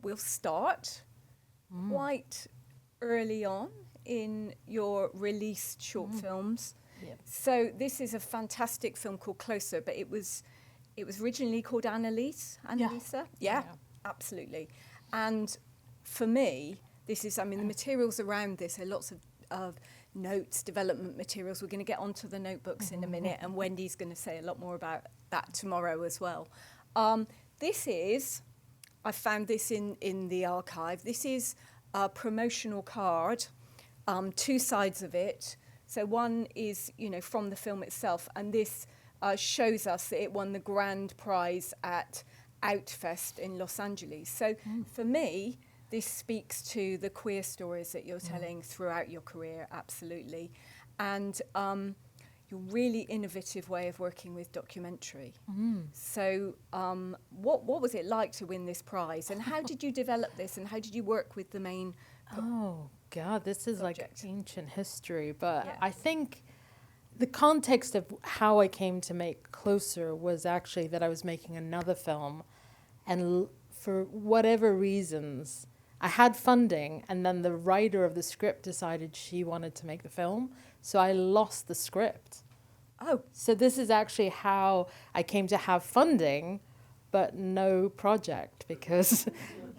we'll start quite early on in your released short films. Yep. So this is a fantastic film called Closer, but it was originally called Annalisa. Yeah, absolutely. And for me, this is, I mean, the materials around this are lots of notes, development materials. We're going to get onto the notebooks in a minute, and Wendy's going to say a lot more about that tomorrow as well. This is, I found this in the archive. This is a promotional card, two sides of it. So one is, from the film itself, and this shows us that it won the grand prize at Outfest in Los Angeles. So for me, this speaks to the queer stories that you're telling throughout your career, absolutely. And your really innovative way of working with documentary. So what was it like to win this prize? And how did you develop this? And how did you work with the main Oh, God, this is subject? like ancient history. But Yeah. I think the context of how I came to make Closer was actually that I was making another film. And for whatever reasons, I had funding, and then the writer of the script decided she wanted to make the film. So I lost the script. Oh, So this is actually how I came to have funding, but no project, because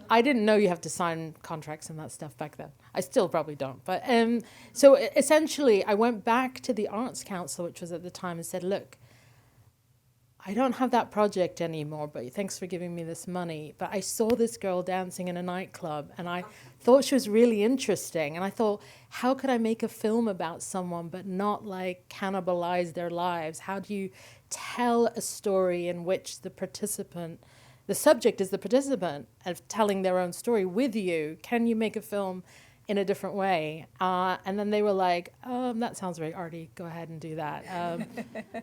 I didn't know you have to sign contracts and that stuff back then. I still probably don't. But so essentially, I went back to the Arts Council, which was at the time, and said, look, I don't have that project anymore, but thanks for giving me this money. But I saw this girl dancing in a nightclub, and I thought she was really interesting. And I thought, how could I make a film about someone but not like cannibalize their lives? How do you tell a story in which the subject is the participant of telling their own story with you? Can you make a film in a different way? And then they were like, that sounds very arty. Go ahead and do that.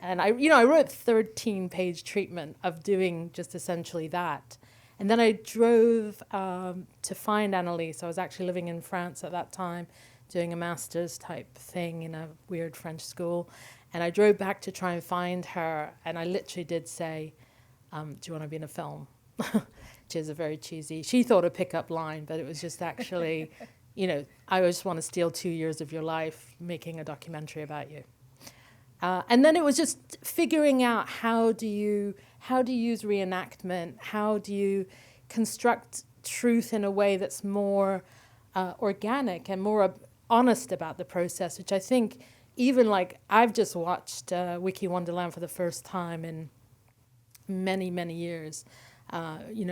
And I wrote 13-page treatment of doing just essentially that. And then I drove to find Annalise. I was actually living in France at that time, doing a master's type thing in a weird French school. And I drove back to try and find her. And I literally did say, do you want to be in a film? Which is a very cheesy, she thought a pickup line, but it was just actually, I just want to steal 2 years of your life making a documentary about you. And then it was just figuring out how do you use reenactment, how do you construct truth in a way that's more organic and more honest about the process, which I think even like I've just watched Wiki Wonderland for the first time in many, many years.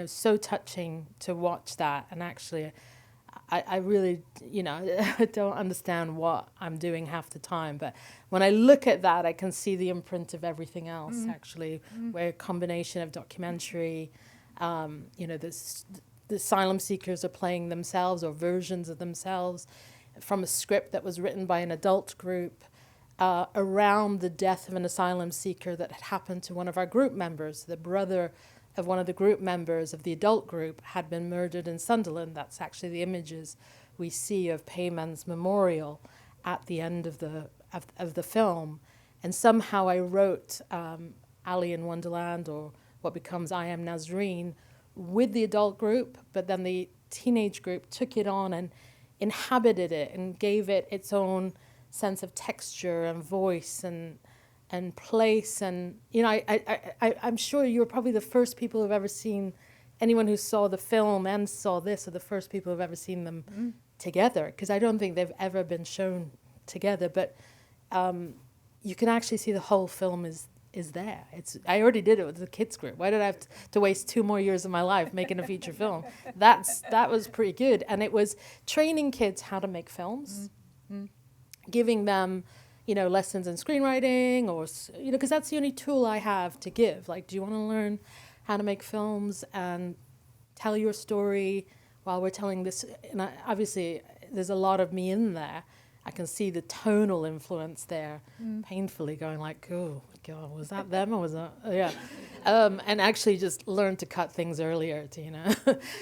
So touching to watch that. And actually, I really, don't understand what I'm doing half the time. But when I look at that, I can see the imprint of everything else, actually, where a combination of documentary, the asylum seekers are playing themselves or versions of themselves from a script that was written by an adult group around the death of an asylum seeker that had happened to one of our group members. The brother of one of the group members of the adult group had been murdered in Sunderland. That's actually the images we see of Payman's memorial at the end of the film. And somehow I wrote Ali in Wonderland, or what becomes I Am Nazreen, with the adult group, but then the teenage group took it on and inhabited it and gave it its own sense of texture and voice and place. And I'm sure you're probably the first people who've ever seen, anyone who saw the film and saw this are the first people who've ever seen them together, because I don't think they've ever been shown together. But you can actually see the whole film is there. I already did it with the kids group. Why did I have to waste 2 more years of my life making a feature film? That was pretty good. And it was training kids how to make films, giving them lessons in screenwriting, or because that's the only tool I have to give. Like, do you want to learn how to make films and tell your story while we're telling this? And obviously, there's a lot of me in there. I can see the tonal influence there, painfully going like, oh God, was that them or was that? Yeah, and actually just learn to cut things earlier,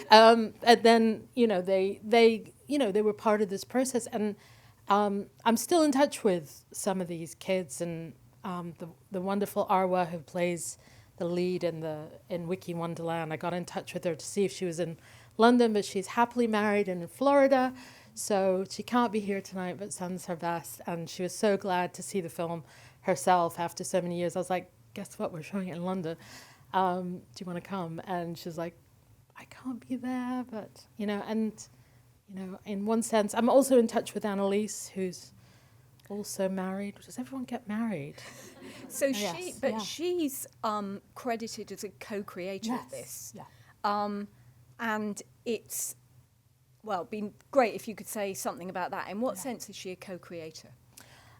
and then they were part of this process. And I'm still in touch with some of these kids, and the wonderful Arwa, who plays the lead in Wiki Wonderland. I got in touch with her to see if she was in London, but she's happily married in Florida. So she can't be here tonight, but sends her best. And she was so glad to see the film herself after so many years. I was like, guess what? We're showing it in London. Do you want to come? And she's like, I can't be there, but, in one sense, I'm also in touch with Annalise, who's also married. Does everyone get married? So she's credited as a co-creator of this. Yeah. And it's, been great if you could say something about that. In what sense is she a co-creator?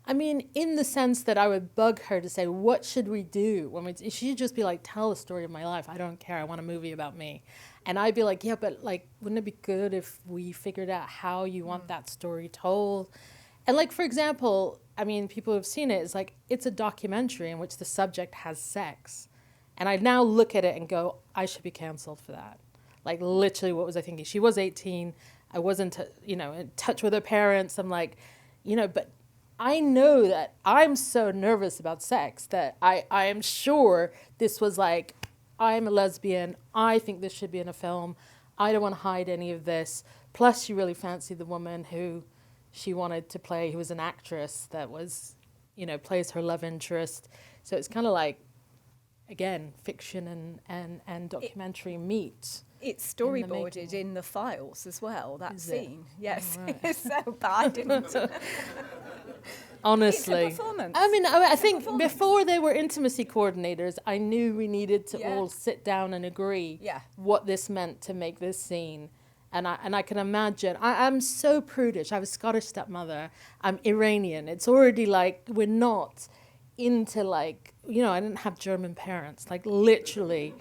I mean, in the sense that I would bug her to say, what should we do? She'd just be like, tell the story of my life. I don't care. I want a movie about me. And I'd be like, yeah, but wouldn't it be good if we figured out how you want that story told? And for example, I mean, people who've seen it, it's a documentary in which the subject has sex. And I now look at it and go, I should be canceled for that. Literally, what was I thinking? She was 18. I wasn't, in touch with her parents. I'm like, but I know that I'm so nervous about sex that I am sure this was I'm a lesbian. I think this should be in a film. I don't want to hide any of this. Plus, she really fancied the woman who she wanted to play, who was an actress that was, plays her love interest. So it's kind of again, fiction and documentary meet. It's storyboarded in the files as well, that Is scene. it? Yes, Oh, right. it's so bad, I didn't. Honestly. It's a performance. I mean, I think before they were intimacy coordinators, I knew we needed to all sit down and agree what this meant to make this scene. And I can imagine, I'm so prudish. I was Scottish stepmother. I'm Iranian. It's already we're not into I didn't have German parents. Literally,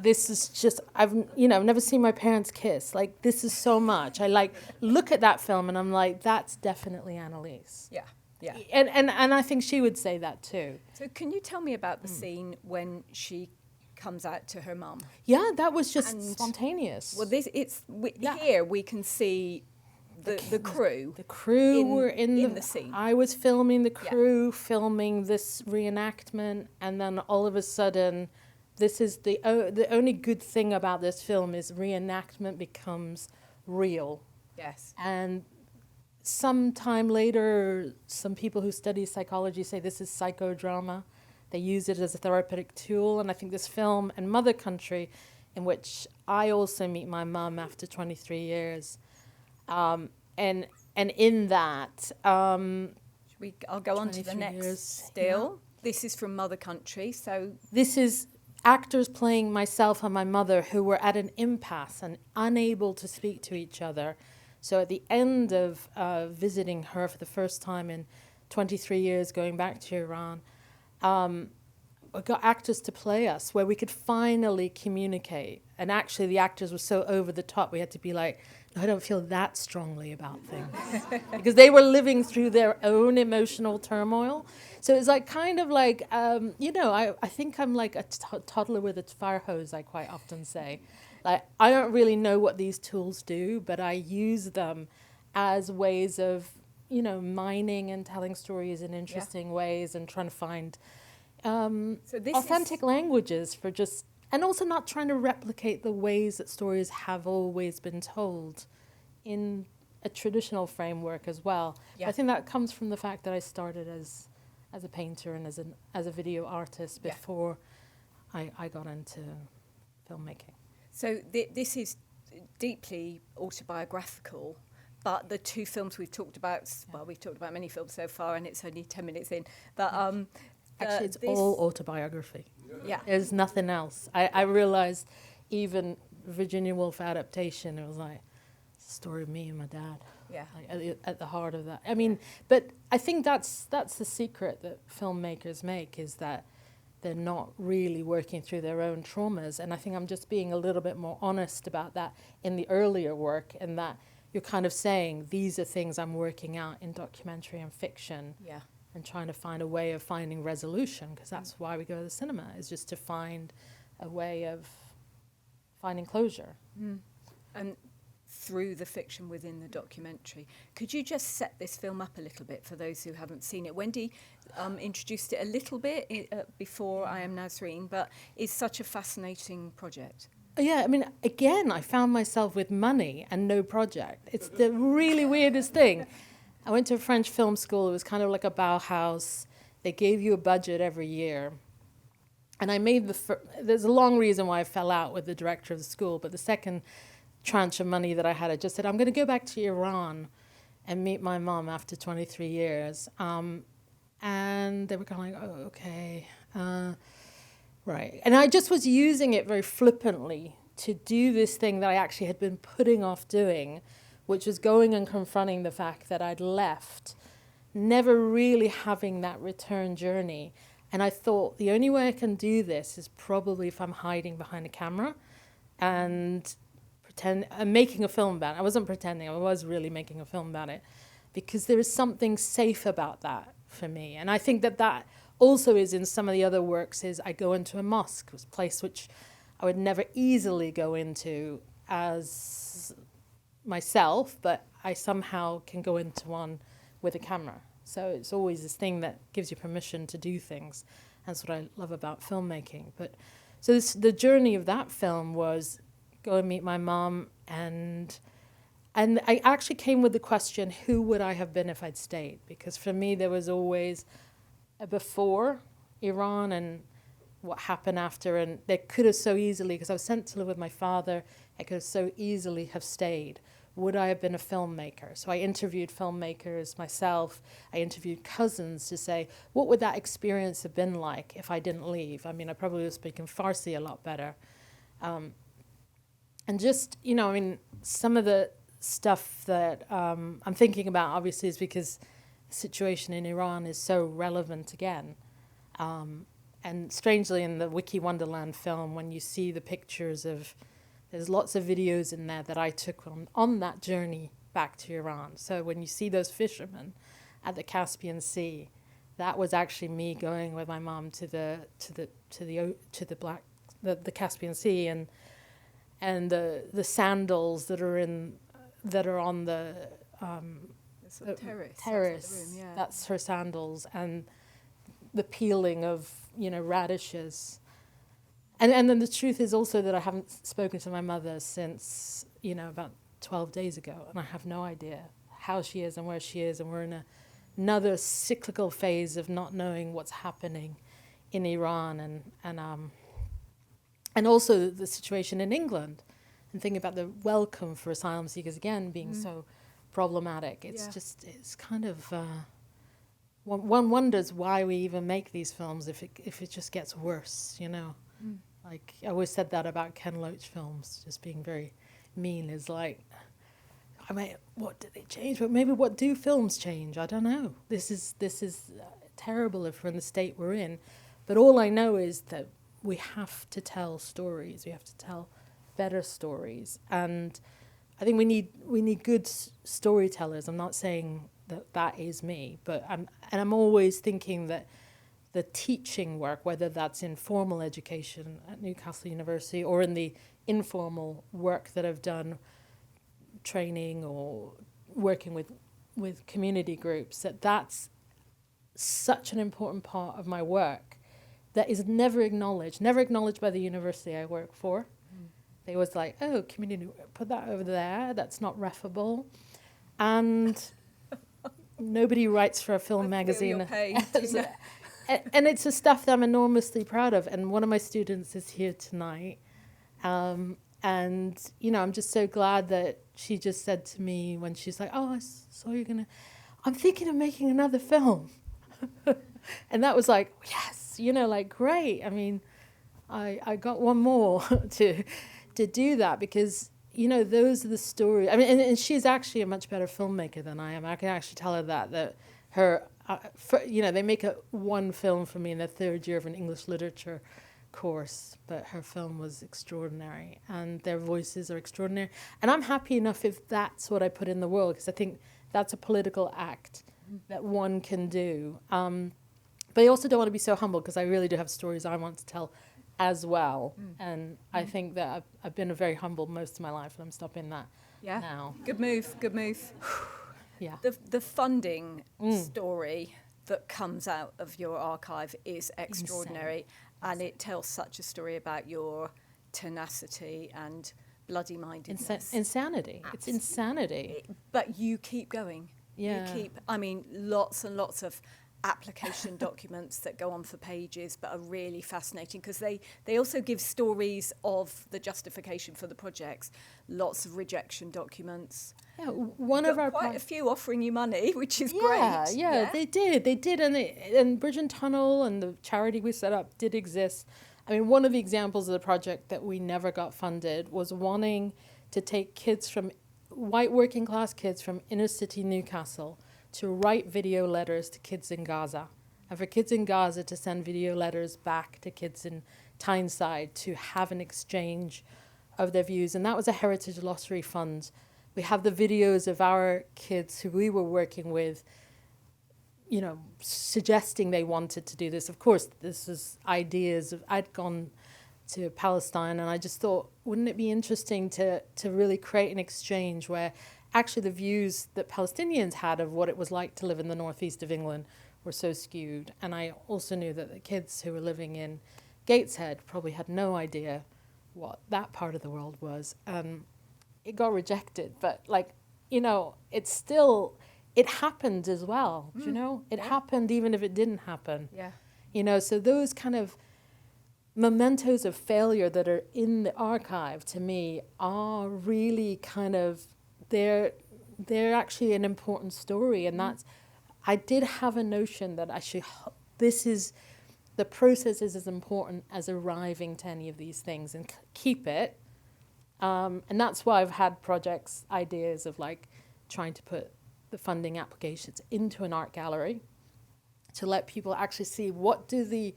this is just, I've never seen my parents kiss. This is so much. I look at that film and I'm like, that's definitely Annalise. Yeah. Yeah. And I think she would say that too. So can you tell me about the scene when she comes out to her mum? Yeah, that was just spontaneous. Well, here we can see the crew. The crew were in the scene. I was filming the crew, filming this reenactment, and then all of a sudden, this is the only good thing about this film is reenactment becomes real. Yes. And sometime later, some people who study psychology say this is psychodrama. They use it as a therapeutic tool. And I think this film and Mother Country, in which I also meet my mum after 23 years, and in that... I'll go on to the next still. Yeah. This is from Mother Country, so... This is actors playing myself and my mother who were at an impasse and unable to speak to each other. So at the end of visiting her for the first time in 23 years, going back to Iran, we got actors to play us where we could finally communicate. And actually the actors were so over the top, we had to be like, no, I don't feel that strongly about things. Because they were living through their own emotional turmoil. So it's I think I'm like a toddler with a fire hose, I quite often say. I don't really know what these tools do, but I use them as ways of, mining and telling stories in interesting ways and trying to find authentic languages for just, and also not trying to replicate the ways that stories have always been told in a traditional framework as well. Yeah. I think that comes from the fact that I started as a painter and as a video artist before I got into filmmaking. So this is deeply autobiographical, but the two films we've talked about, we've talked about many films so far, and it's only 10 minutes in, but actually it's all autobiography. Yeah. There's nothing else. I realized even Virginia Woolf adaptation, it was it's the story of me and my dad. Yeah. At the heart of that. I mean, but I think that's the secret that filmmakers make, is that they're not really working through their own traumas. And I think I'm just being a little bit more honest about that in the earlier work, and that you're kind of saying, these are things I'm working out in documentary and fiction. Yeah. And trying to find a way of finding resolution, because that's why we go to the cinema, is just to find a way of finding closure. Mm. And through the fiction within the documentary. Could you just set this film up a little bit for those who haven't seen it? Wendy introduced it a little bit before I Am Nazreen, but it's such a fascinating project. Yeah, I mean, again, I found myself with money and no project. It's the really weirdest thing. I went to a French film school. It was kind of like a Bauhaus. They gave you a budget every year. And I made there's a long reason why I fell out with the director of the school, but the second tranche of money that I had, I just said, I'm going to go back to Iran and meet my mom after 23 years. And they were kind of like, oh, okay. Right. And I just was using it very flippantly to do this thing that I actually had been putting off doing, which was going and confronting the fact that I'd left, never really having that return journey. And I thought the only way I can do this is probably if I'm hiding behind a camera and I'm making a film about it. I wasn't pretending, I was really making a film about it, because there is something safe about that for me. And I think that also is in some of the other works. Is I go into a mosque, a place which I would never easily go into as myself, but I somehow can go into one with a camera. So it's always this thing that gives you permission to do things. That's what I love about filmmaking. But so the journey of that film was go and meet my mom, and I actually came with the question, who would I have been if I'd stayed? Because for me there was always a before Iran and what happened after, and they could have so easily, because I was sent to live with my father, I could have so easily have stayed. Would I have been a filmmaker? So I interviewed filmmakers myself. I interviewed cousins to say, what would that experience have been like if I didn't leave? I mean, I probably was speaking Farsi a lot better. And just, I mean, some of the stuff that I'm thinking about, obviously, is because the situation in Iran is so relevant again. And strangely, in the Wiki Wonderland film, when you see the pictures there's lots of videos in there that I took on that journey back to Iran. So when you see those fishermen at the Caspian Sea, that was actually me going with my mom to the Caspian Sea, and the sandals that are on the terrace. The room, yeah. That's her sandals, and the peeling of radishes. And then the truth is also that I haven't spoken to my mother since, about 12 days ago. And I have no idea how she is and where she is. And we're in another cyclical phase of not knowing what's happening in Iran. And also the situation in England. And thinking about the welcome for asylum seekers, again, being so problematic. It's kind of... one wonders why we even make these films if it just gets worse, Like, I always said that about Ken Loach films, just being very mean, is like, I mean, what did they change? But maybe what do films change? I don't know. This is terrible if we're in the state we're in. But all I know is that we have to tell stories. We have to tell better stories. And I think we need good storytellers. I'm not saying that is me, but I'm always thinking that the teaching work, whether that's in formal education at Newcastle University or in the informal work that I've done, training or working with community groups, that's such an important part of my work that is never acknowledged by the university I work for. They was like, oh, community, put that over there, that's not referable. And nobody writes for a film magazine. And it's the stuff that I'm enormously proud of. And one of my students is here tonight. And, I'm just so glad that she just said to me when she's like, oh, I saw you're I'm thinking of making another film. And that was like, yes, great. I mean, I got one more to do that, because, those are the stories. I mean, and she's actually a much better filmmaker than I am. I can actually tell her that her... they make one film for me in the third year of an English literature course, but her film was extraordinary, and their voices are extraordinary. And I'm happy enough if that's what I put in the world, because I think that's a political act that one can do. But I also don't want to be so humble, because I really do have stories I want to tell as well. And I think that I've been very humble most of my life, and I'm stopping that now. Good move. Yeah. The funding story that comes out of your archive is extraordinary. Insane. And it tells such a story about your tenacity and bloody-mindedness. Insanity. Absolutely. It's insanity. But you keep going. Yeah. You keep, I mean, lots and lots of application documents that go on for pages but are really fascinating because they also give stories of the justification for the projects. Lots of rejection documents. Yeah, one of our quite a few offering you money, which is great. Yeah, yeah, they did, and Bridge and Tunnel and the charity we set up did exist. I mean, one of the examples of the project that we never got funded was wanting to take white working class kids from inner city Newcastle to write video letters to kids in Gaza, and for kids in Gaza to send video letters back to kids in Tyneside to have an exchange of their views. And that was a Heritage Lottery fund. We have the videos of our kids who we were working with, suggesting they wanted to do this. Of course, this was ideas of, I'd gone to Palestine and I just thought, wouldn't it be interesting to really create an exchange where actually the views that Palestinians had of what it was like to live in the northeast of England were so skewed. And I also knew that the kids who were living in Gateshead probably had no idea what that part of the world was. It got rejected, but it happened as well, It happened even if it didn't happen. Yeah. So those kind of mementos of failure that are in the archive, to me, are really kind of, they're actually an important story. And that's, I did have a notion that the process is as important as arriving to any of these things and keep it. And that's why I've had projects, ideas of trying to put the funding applications into an art gallery to let people actually see what do the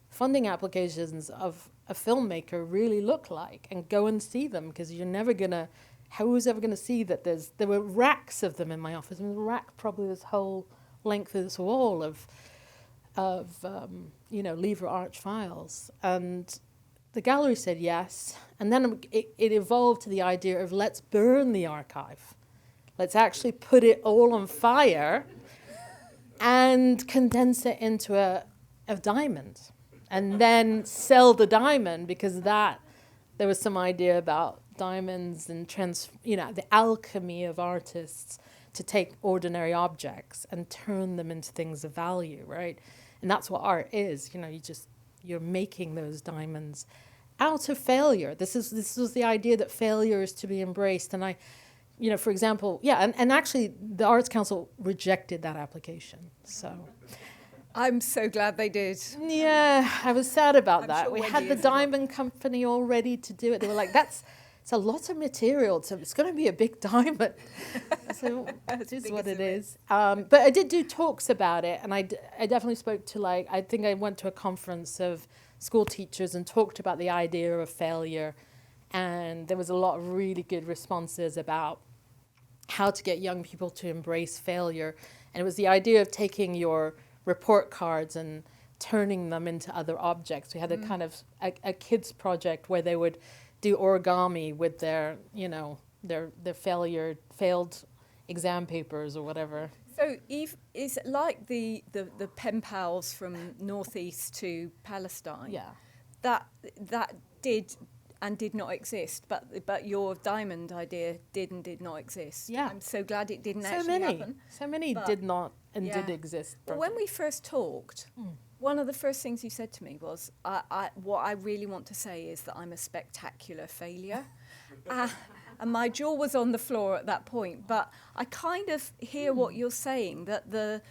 funding applications of a filmmaker really look like, and go and see them, because you're never gonna, who's ever gonna see that there were racks of them in my office. I mean, the rack probably this whole length of this wall of Lever Arch files. And the gallery said yes, and then it evolved to the idea of let's burn the archive. Let's actually put it all on fire and condense it into a diamond, and then sell the diamond, because there was some idea about diamonds and the alchemy of artists to take ordinary objects and turn them into things of value, right? And that's what art is. You're making those diamonds out of failure. This was the idea that failure is to be embraced. And for example, and actually the Arts Council rejected that application. So I'm so glad they did. Yeah, I was sad about that. Sure we Wendy had the diamond company all ready to do it. They were like, it's a lot of material. It's going to be a big diamond. So it is what it is. But I did do talks about it, and I definitely spoke to, I think I went to a conference of school teachers and talked about the idea of failure. And there was a lot of really good responses about how to get young people to embrace failure. And it was the idea of taking your report cards and turning them into other objects. We had a kind of a kids project where they would do origami with their failed exam papers or whatever. So Eve, is it like the pen pals from northeast to Palestine? Yeah. That did and did not exist, but your diamond idea did not exist. Yeah. I'm so glad it didn't happen. So many did not and did exist. But when we first talked, one of the first things you said to me was, what I really want to say is that I'm a spectacular failure. And my jaw was on the floor at that point. But I kind of hear what you're saying, that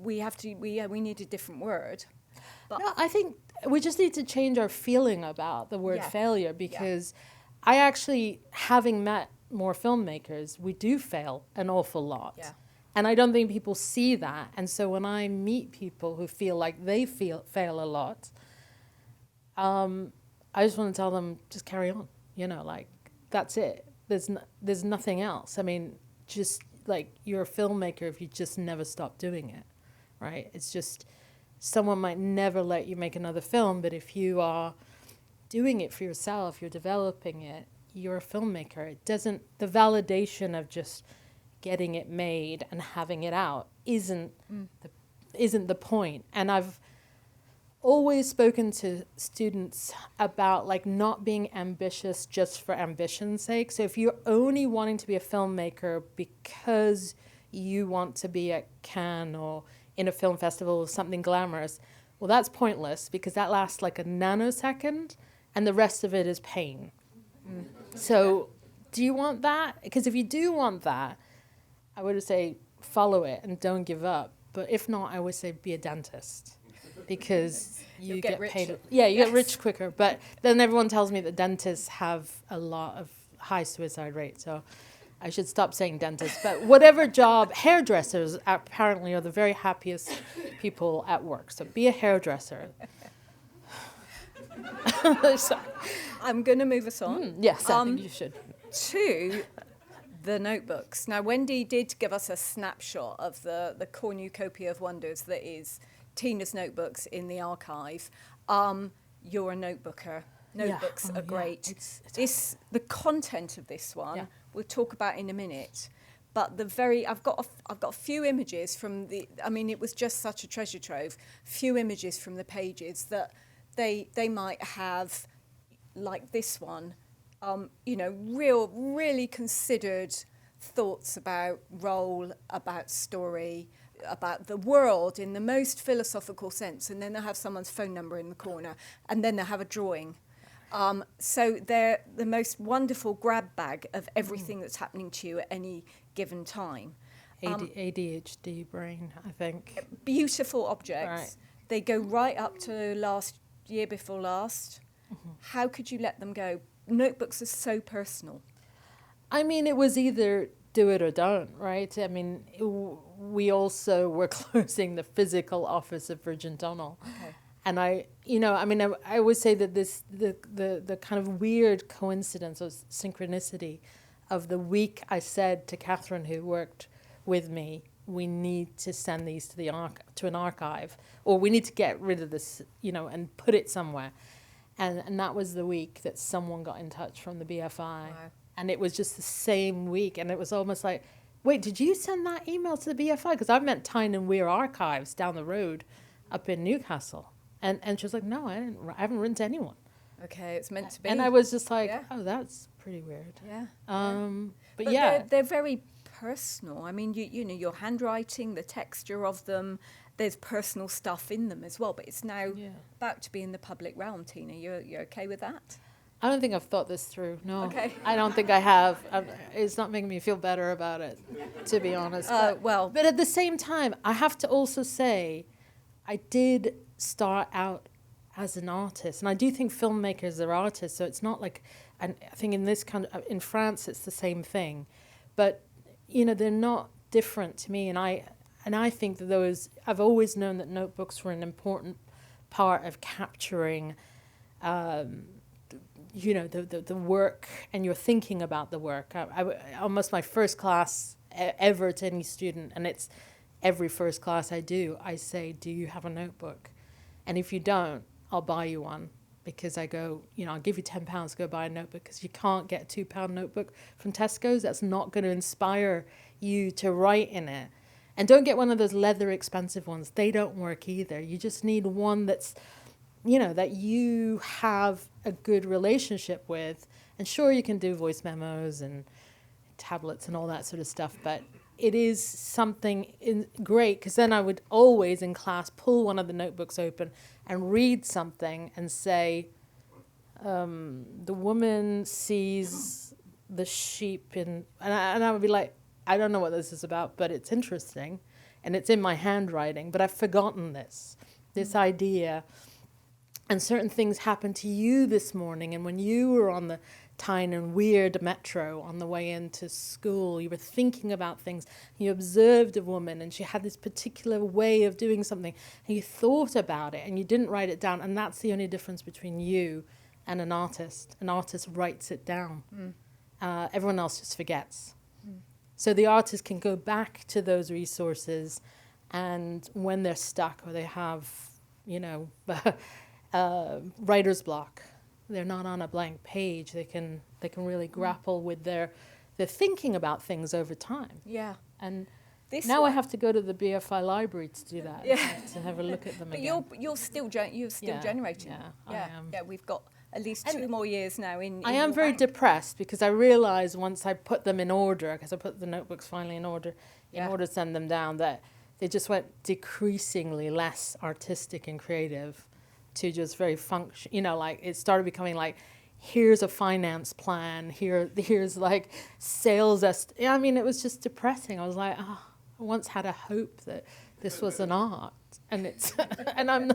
we need a different word. But no, I think we just need to change our feeling about the word failure, because I actually, having met more filmmakers, we do fail an awful lot. Yeah. And I don't think people see that. And so when I meet people who feel like they fail a lot, I just want to tell them, just carry on. That's it. There's nothing else. I mean, just you're a filmmaker if you just never stop doing it, right? It's just, someone might never let you make another film, but if you are doing it for yourself, you're developing it, you're a filmmaker. It doesn't, the validation of just getting it made and having it out isn't the point. And always spoken to students about like not being ambitious just for ambition's sake. So if you're only wanting to be a filmmaker because you want to be at Cannes or in a film festival or something glamorous, well, that's pointless because that lasts like a nanosecond and the rest of it is pain. So do you want that? Because if you do want that, I would say follow it and don't give up. But if not, I would say be a dentist. Because you get paid. Yeah, you get rich quicker. But then everyone tells me that dentists have a lot of high suicide rate. So I should stop saying dentist. But whatever job, hairdressers apparently are the very happiest people at work. So be a hairdresser. I'm going to move us on. Yes, I think you should. To the notebooks. Now, Wendy did give us a snapshot of the cornucopia of wonders that is Tina's notebooks in the archive. You're a notebooker. Notebooks are great. The content of this one we'll talk about in a minute. But I've got a few images from it was just such a treasure trove. Few images from the pages that they might have, like this one. Really considered thoughts about role, about story, about the world in the most philosophical sense, and then they'll have someone's phone number in the corner, and then they'll have a drawing. So they're the most wonderful grab bag of everything that's happening to you at any given time. ADHD brain, I think. Beautiful objects. Right. They go right up to year before last. Mm-hmm. How could you let them go? Notebooks are so personal. I mean, it was either do it or don't, right? I mean, we also were closing the physical office of Virgin Tunnel. Okay. And I would say that the kind of weird coincidence or synchronicity of the week I said to Catherine, who worked with me, we need to send these to an archive, or we need to get rid of this, and put it somewhere. And that was the week that someone got in touch from the BFI. Wow. And it was just the same week. And it was almost like, wait, did you send that email to the BFI? Because I meant Tyne and Weir Archives down the road up in Newcastle. And she was like, no, I haven't written to anyone. Okay, it's meant to be. And I was just like, oh, that's pretty weird. Yeah. But yeah. They're very personal. I mean, your handwriting, the texture of them, there's personal stuff in them as well. But it's now about to be in the public realm, Tina. You're okay with that? I don't think I've thought this through. No, okay. I don't think I have. It's not making me feel better about it, to be honest. But at the same time, I have to also say, I did start out as an artist, and I do think filmmakers are artists. So it's not like, and I think in France it's the same thing, but they're not different to me. And I think that I've always known that notebooks were an important part of capturing. The work, and you're thinking about the work. Almost my first class ever to any student, and it's every first class I do, I say, do you have a notebook? And if you don't, I'll buy you one, because I go, I'll give you £10 to go buy a notebook, because you can't get a £2 notebook from Tesco's. That's not going to inspire you to write in it. And don't get one of those leather expensive ones. They don't work either. You just need one that's that you have a good relationship with. And sure, you can do voice memos and tablets and all that sort of stuff, but it is something great, because then I would always in class pull one of the notebooks open and read something and say, the woman sees the sheep and I would be like, I don't know what this is about, but it's interesting, and it's in my handwriting, but I've forgotten this idea. And certain things happened to you this morning, and when you were on the Tyne and Weir metro on the way into school, you were thinking about things. You observed a woman, and she had this particular way of doing something, and you thought about it, and you didn't write it down. And that's the only difference between you and an artist. An artist writes it down. Everyone else just forgets. So the artist can go back to those resources, and when they're stuck or they have, writer's block, they're not on a blank page, they can really grapple with their thinking about things over time. Yeah. And Now I have to go to the BFI library to do that. Yeah. To have a look at them again. But you're still generating. Yeah, yeah, I am. Yeah, we've got at least 2 more years now in I am very bank. depressed because I realised once I put them in order, because I put the notebooks finally in order to send them down, that they just went decreasingly less artistic and creative to just very function. You know, like it started becoming like, here's a finance plan, here's like sales. I mean, it was just depressing. I was like, I once had a hope that this was an art. And it's, and I'm,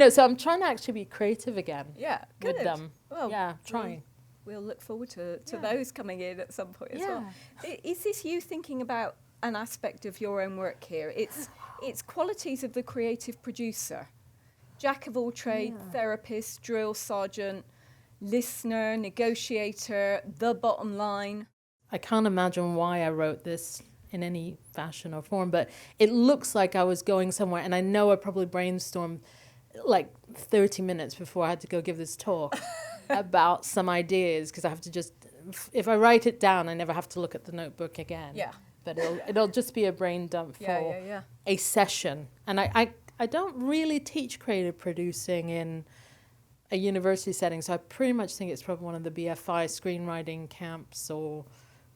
so I'm trying to actually be creative again. Yeah, good. With them. Well, yeah, trying. We'll look forward to those coming in at some point as well. Is this you thinking about an aspect of your own work here? It's qualities of the creative producer, jack of all trade, therapist, drill sergeant, listener, negotiator, the bottom line. I can't imagine why I wrote this in any fashion or form, but it looks like I was going somewhere, and I know I probably brainstormed like 30 minutes before I had to go give this talk about some ideas, because I have to just, if I write it down, I never have to look at the notebook again. Yeah. But it'll just be a brain dump for a session. And I don't really teach creative producing in a university setting, so I pretty much think it's probably one of the BFI screenwriting camps or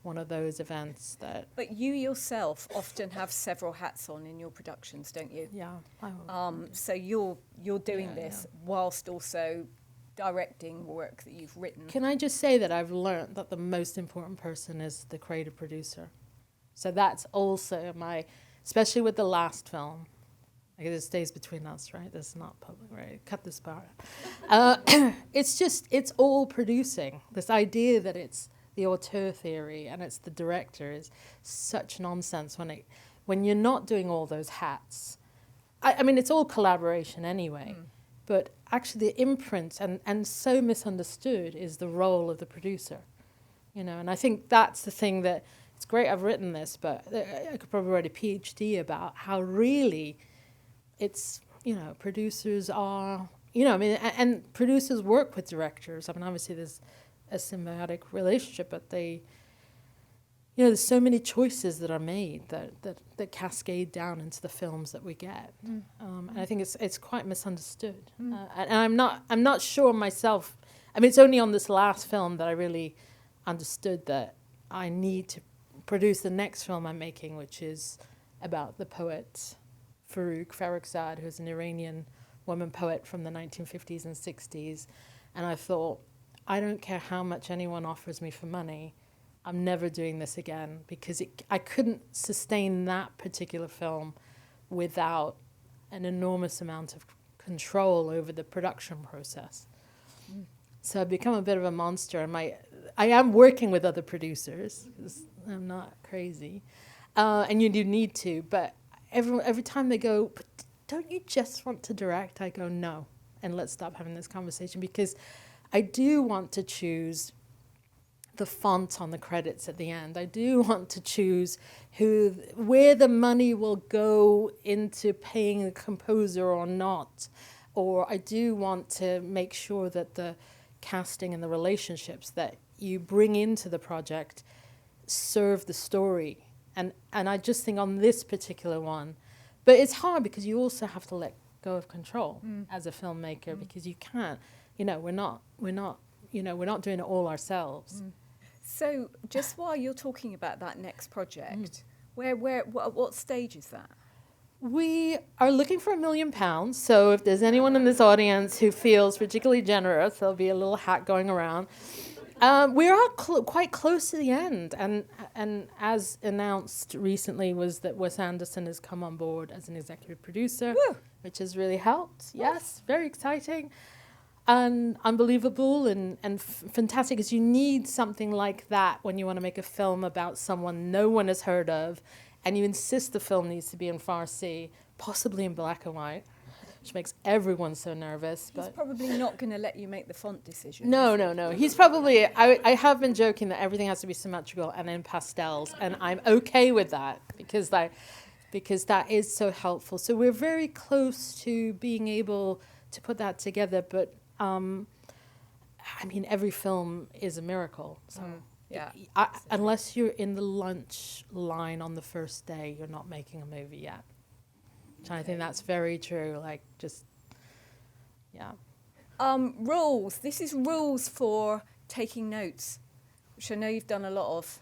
one of those events that... But you yourself often have several hats on in your productions, don't you? Yeah, I will. So you're doing this whilst also directing work that you've written. Can I just say that I've learned that the most important person is the creative producer. So that's also especially with the last film. I guess it stays between us, right? This is not public, right? Cut this part. It's all producing. This idea that it's the auteur theory and it's the director is such nonsense when you're not doing all those hats. I mean, it's all collaboration anyway, but actually the imprint and so misunderstood is the role of the producer, and I think that's the thing that, it's great I've written this, but I could probably write a PhD about how really it's, producers are, and producers work with directors. I mean, obviously there's a symbiotic relationship, but there's so many choices that are made that cascade down into the films that we get, and I think it's quite misunderstood. And I'm not sure myself. I mean, it's only on this last film that I really understood that I need to produce the next film I'm making, which is about the poet Farrokhzad, who's an Iranian woman poet from the 1950s and 60s, and I thought, I don't care how much anyone offers me for money, I'm never doing this again, because I couldn't sustain that particular film without an enormous amount of control over the production process. So I've become a bit of a monster, and I am working with other producers, 'cause I'm not crazy, and you do need to, but every time they go, but don't you just want to direct? I go, no, and let's stop having this conversation, because I do want to choose the font on the credits at the end. I do want to choose where the money will go into paying the composer or not. Or I do want to make sure that the casting and the relationships that you bring into the project serve the story. And I just think on this particular one, but it's hard because you also have to let go of control as a filmmaker, because you can't, we're not doing it all ourselves. So just while you're talking about that next project, what stage is that? We are looking for £1 million. So if there's anyone in this audience who feels particularly generous, there'll be a little hat going around. We are quite close to the end, and as announced recently was that Wes Anderson has come on board as an executive producer, which has really helped. Yes, very exciting. And unbelievable and fantastic, because you need something like that when you want to make a film about someone no one has heard of, and you insist the film needs to be in Farsi, possibly in black and white, which makes everyone so nervous. He's probably not going to let you make the font decision. No. He's probably, I have been joking that everything has to be symmetrical and in pastels, and I'm okay with that, because that is so helpful. So we're very close to being able to put that together, but I mean, every film is a miracle. So Yeah. Unless you're in the lunch line on the first day, you're not making a movie yet. Okay. I think that's very true. Like, just, yeah. Rules. This is rules for taking notes, which I know you've done a lot of.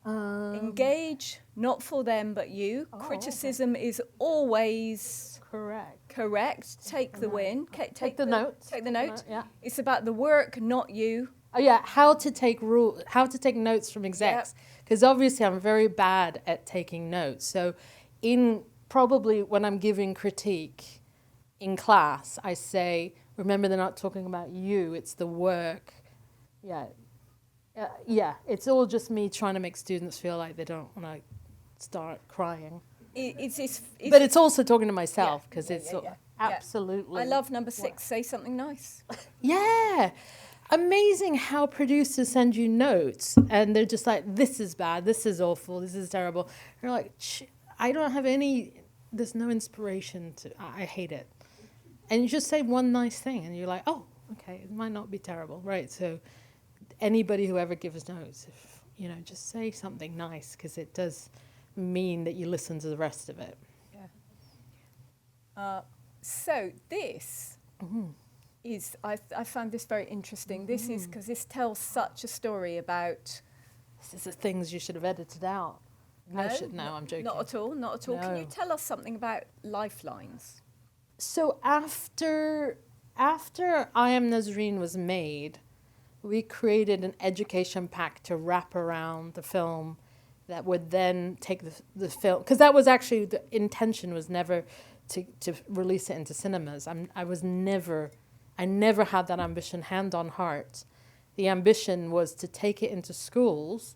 Engage, not for them but you. Criticism is always correct. Take the win. Take the note. Take the note. Yeah. It's about the work, not you. Oh yeah, how to take notes from execs, because obviously I'm very bad at taking notes. So probably when I'm giving critique in class, I say, remember, they're not talking about you, it's the work. Yeah, it's all just me trying to make students feel like they don't want to start crying. But it's also talking to myself, because absolutely. I love number 6, say something nice. Yeah. Amazing how producers send you notes and they're just like, this is bad, this is awful, this is terrible. And you're like, I don't have there's no inspiration I hate it. And you just say one nice thing and you're like, oh, okay, it might not be terrible, right? So anybody who ever gives notes, just say something nice, because it does mean that you listen to the rest of it. Yeah. So this... Mm-hmm. I found this very interesting. This is because this tells such a story about... This is the things you should have edited out. No, I'm joking. Not at all. No. Can you tell us something about lifelines? So after I Am Nazreen was made, we created an education pack to wrap around the film that would then take the film... Because that was actually... The intention was never to release it into cinemas. I never had that ambition, hand on heart. The ambition was to take it into schools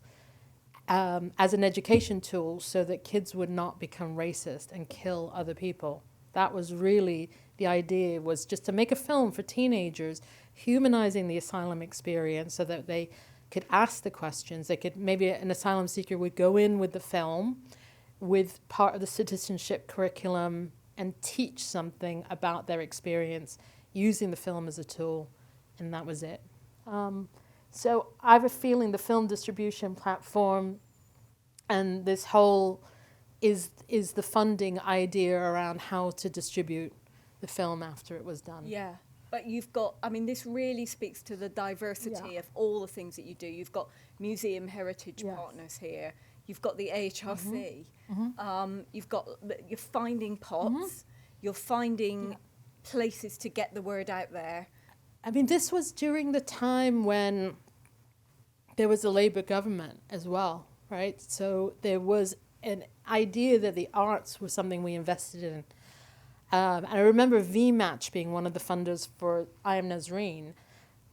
as an education tool so that kids would not become racist and kill other people. That was really the idea, was just to make a film for teenagers, humanizing the asylum experience so that they could ask the questions. Maybe an asylum seeker would go in with the film, with part of the citizenship curriculum, and teach something about their experience, using the film as a tool, and that was it. So I have a feeling the film distribution platform and this whole is the funding idea around how to distribute the film after it was done. Yeah, but you've got, this really speaks to the diversity of all the things that you do. You've got museum heritage partners here. You've got the AHRC. Mm-hmm. You're finding pots. You're finding... places to get the word out there. This was during the time when there was a Labour government as well, right? So there was an idea that the arts was something we invested in. And I remember VMatch being one of the funders for I Am Nazreen.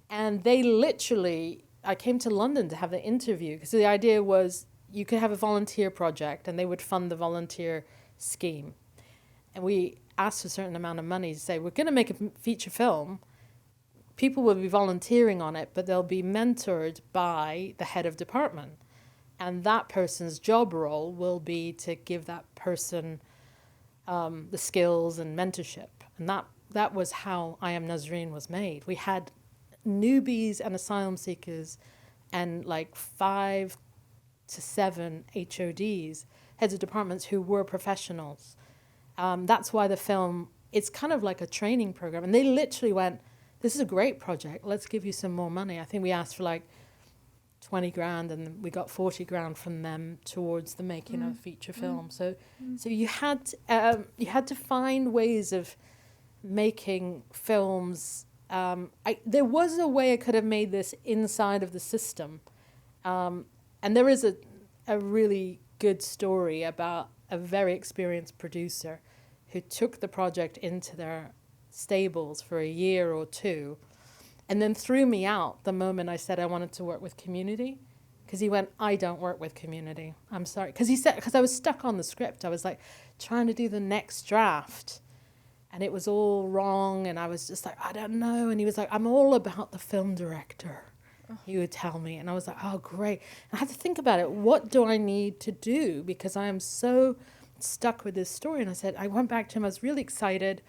And they literally, I came to London to have the interview, because the idea was you could have a volunteer project and they would fund the volunteer scheme. And we asked a certain amount of money to say, we're going to make a feature film. People will be volunteering on it, but they'll be mentored by the head of department. And that person's job role will be to give that person the skills and mentorship. And that was how I Am Nazreen was made. We had newbies and asylum seekers and 5 to 7 HODs, heads of departments, who were professionals. That's why the film, it's kind of like a training program. And they literally went, this is a great project, let's give you some more money. I think we asked for 20 grand and we got 40 grand from them towards the making of a feature film. So you had to find ways of making films. There was a way I could have made this inside of the system. And there is a really good story about a very experienced producer who took the project into their stables for a year or two and then threw me out the moment I said I wanted to work with community, because he went, I don't work with community. I'm sorry. Because I was stuck on the script. I was trying to do the next draft and it was all wrong. And I was just I don't know. And he was like, I'm all about the film director. He would tell me. And I was like, oh, great. And I had to think about it. What do I need to do? Because I am so stuck with this story. And I went back to him. I was really excited.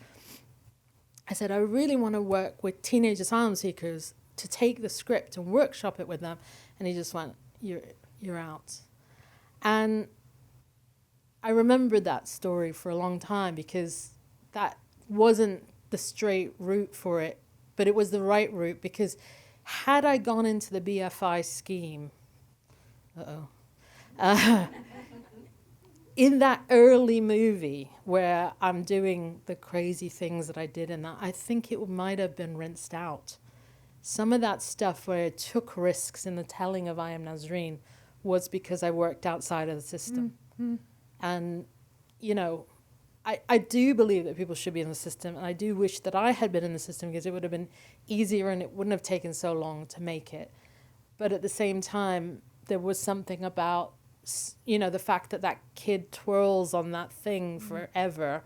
I said, I really want to work with teenage asylum seekers to take the script and workshop it with them And he just went, you're out. And I remembered that story for a long time because that wasn't the straight route for it, but it was the right route, because had I gone into the BFI scheme, in that early movie where I'm doing the crazy things that I did in that, I think it might have been rinsed out. Some of that stuff where I took risks in the telling of I Am Nazreen was because I worked outside of the system. Mm-hmm. And, you know, I do believe that people should be in the system, and I do wish that I had been in the system because it would have been easier and it wouldn't have taken so long to make it. But at the same time, there was something about, you know, the fact that that kid twirls on that thing forever.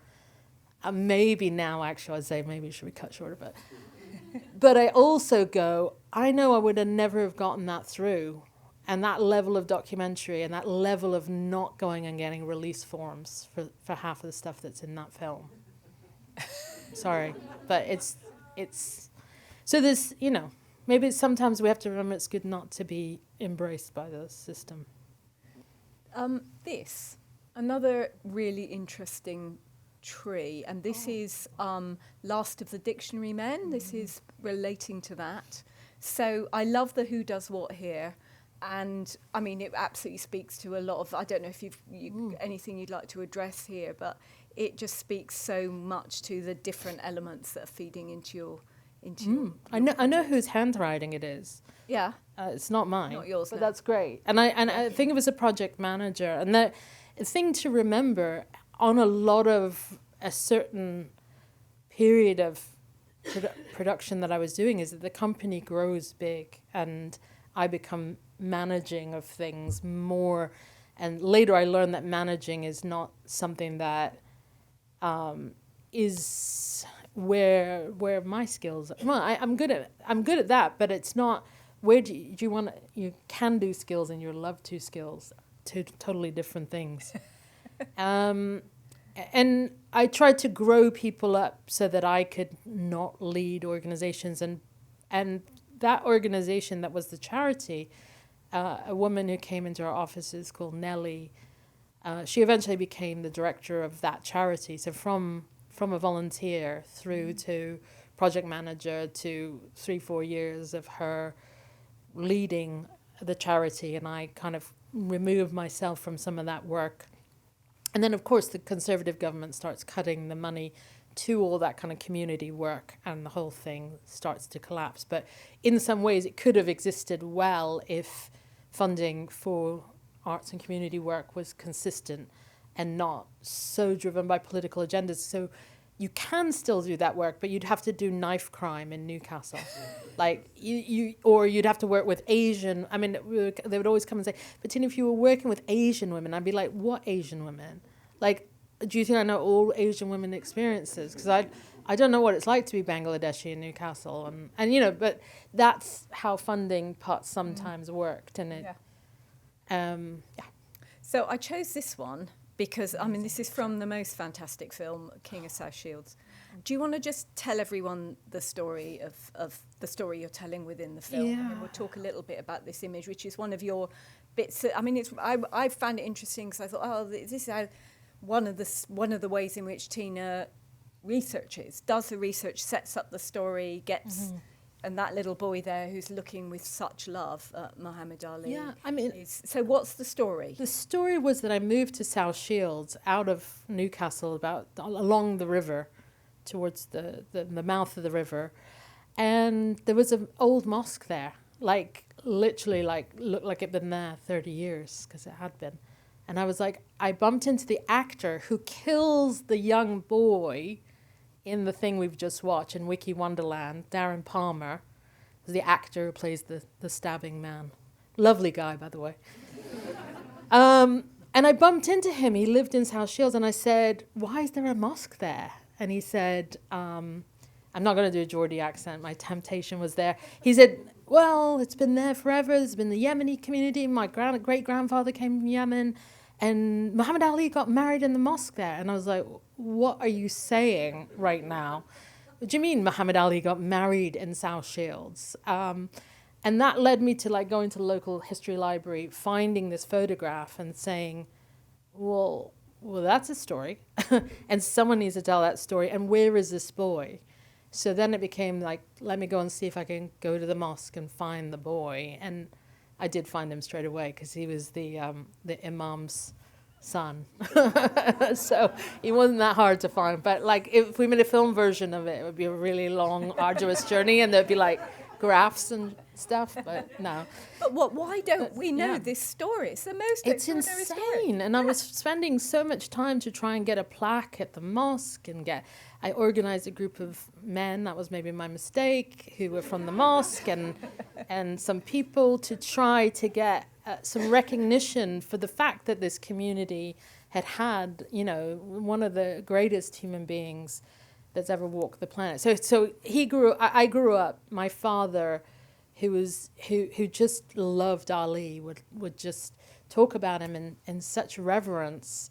And maybe now, actually, I'd say maybe it should be cut short a bit. But I also go, I know I would have never have gotten that through. And that level of documentary and that level of not going and getting release forms for half of the stuff that's in that film. Sorry, but it's so there's, you know, maybe sometimes we have to remember it's good not to be embraced by the system. This, another really interesting tree, and this is Last of the Dictionary Men. This is relating to that. So I love the who does what here. And I mean, it absolutely speaks to a lot of, I don't know if you've anything you'd like to address here, but it just speaks so much to the different elements that are feeding into your your I know whose handwriting it is. Yeah. It's not mine. Not yours, but no. That's great. And I think it was a project manager. And the thing to remember on a lot of a certain period of production that I was doing is that the company grows big and I become managing of things more, and later I learned that managing is not something that is where my skills are. Well, I'm good at that, but it's not where do you want to, you can do skills and you love to skills, two totally different things. And I tried to grow people up so that I could not lead organizations, and that organization that was the charity, a woman who came into our offices called Nellie, she eventually became the director of that charity. So from a volunteer through to project manager to 3-4 years of her leading the charity, and I kind of removed myself from some of that work. And then, of course, the Conservative government starts cutting the money to all that kind of community work, and the whole thing starts to collapse. But in some ways, it could have existed well if funding for arts and community work was consistent and not so driven by political agendas. So you can still do that work, but you'd have to do knife crime in Newcastle. Like or you'd have to work with Asian. I mean, they would always come and say, but Tina, if you were working with Asian women, I'd be like, what Asian women? Like, do you think I know all Asian women experiences? Because I don't know what it's like to be Bangladeshi in Newcastle, and you know, but that's how funding pots sometimes worked, and it. Yeah. So I chose this one because I mean this is from the most fantastic film, King of South Shields. Do you want to just tell everyone the story of the story you're telling within the film? Yeah. And we'll talk a little bit about this image, which is one of your bits. I mean, I found it interesting because I thought, oh, this is how one of the ways in which Tina researches, does the research, sets up the story, gets, and that little boy there who's looking with such love at Muhammad Ali. Yeah, I mean, so what's the story? The story was that I moved to South Shields out of Newcastle, along the river, towards the mouth of the river, and there was an old mosque there, literally looked like it'd been there 30 years because it had been. And I was like, I bumped into the actor who kills the young boy in the thing we've just watched in Wiki Wonderland. Darren Palmer is the actor who plays the stabbing man. Lovely guy, by the way. And I bumped into him. He lived in South Shields. And I said, why is there a mosque there? And he said, I'm not going to do a Geordie accent. My temptation was there. He said, well, it's been there forever. There's been the Yemeni community. My great-grandfather came from Yemen. And Muhammad Ali got married in the mosque there. And I was like, what are you saying right now? What do you mean Muhammad Ali got married in South Shields? And And that led me to like going to the local history library, finding this photograph and saying, well, that's a story. And someone needs to tell that story. And where is this boy? So then it became like, let me go and see if I can go to the mosque and find the boy. And I did find him straight away because he was the imam's son. So he wasn't that hard to find. But like if we made a film version of it, it would be a really long, arduous journey. And there'd be like graphs and stuff, but no. But why don't we know this story? It's the most extraordinary insane. Story. And I was spending so much time to try and get a plaque at the mosque and I organized a group of men, that was maybe my mistake, who were from the mosque and some people to try to get some recognition for the fact that this community had, you know, one of the greatest human beings that's ever walked the planet. So I grew up, my father, who just loved Ali, would just talk about him in such reverence.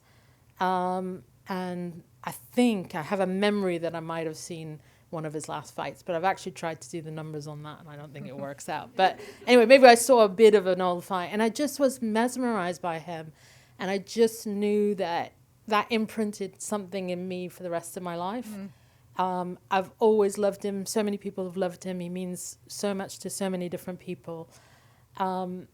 And I think I have a memory that I might have seen one of his last fights, but I've actually tried to do the numbers on that and I don't think it works out. But anyway, maybe I saw a bit of an old fight and I just was mesmerized by him. And I just knew that imprinted something in me for the rest of my life. I've always loved him. So many people have loved him. He means so much to so many different people. And,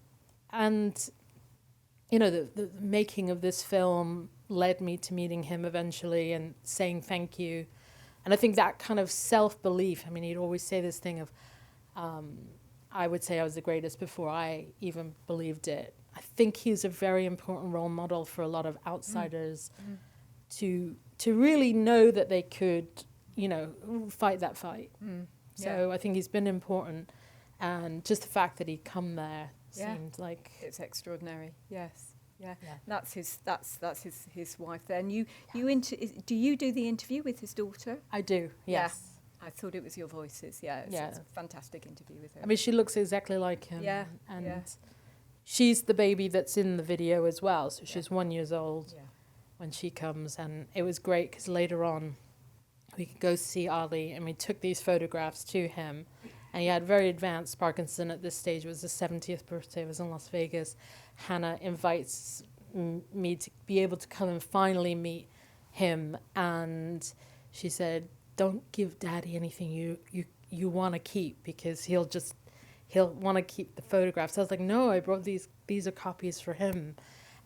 you know, the making of this film led me to meeting him eventually and saying thank you. And I think that kind of self-belief, I mean, he'd always say this thing of, I would say I was the greatest before I even believed it. I think he's a very important role model for a lot of outsiders to really know that they could, you know, fight that fight. So I think he's been important, and just the fact that he'd come there seemed like it's extraordinary. Yes, yeah. That's his wife. Then do you do the interview with his daughter? I do. Yes. Yeah. I thought it was your voices. Yeah, it's a fantastic interview with her. I mean, she looks exactly like him. And she's the baby that's in the video as well. So she's 1 year old when she comes, and it was great because later on, we could go see Ali, and we took these photographs to him. And he had very advanced Parkinson at this stage. It was his 70th birthday. It was in Las Vegas. Hannah invites me to be able to come and finally meet him. And she said, don't give Daddy anything you want to keep, because he'll want to keep the photographs. I was like, no, I brought these are copies for him.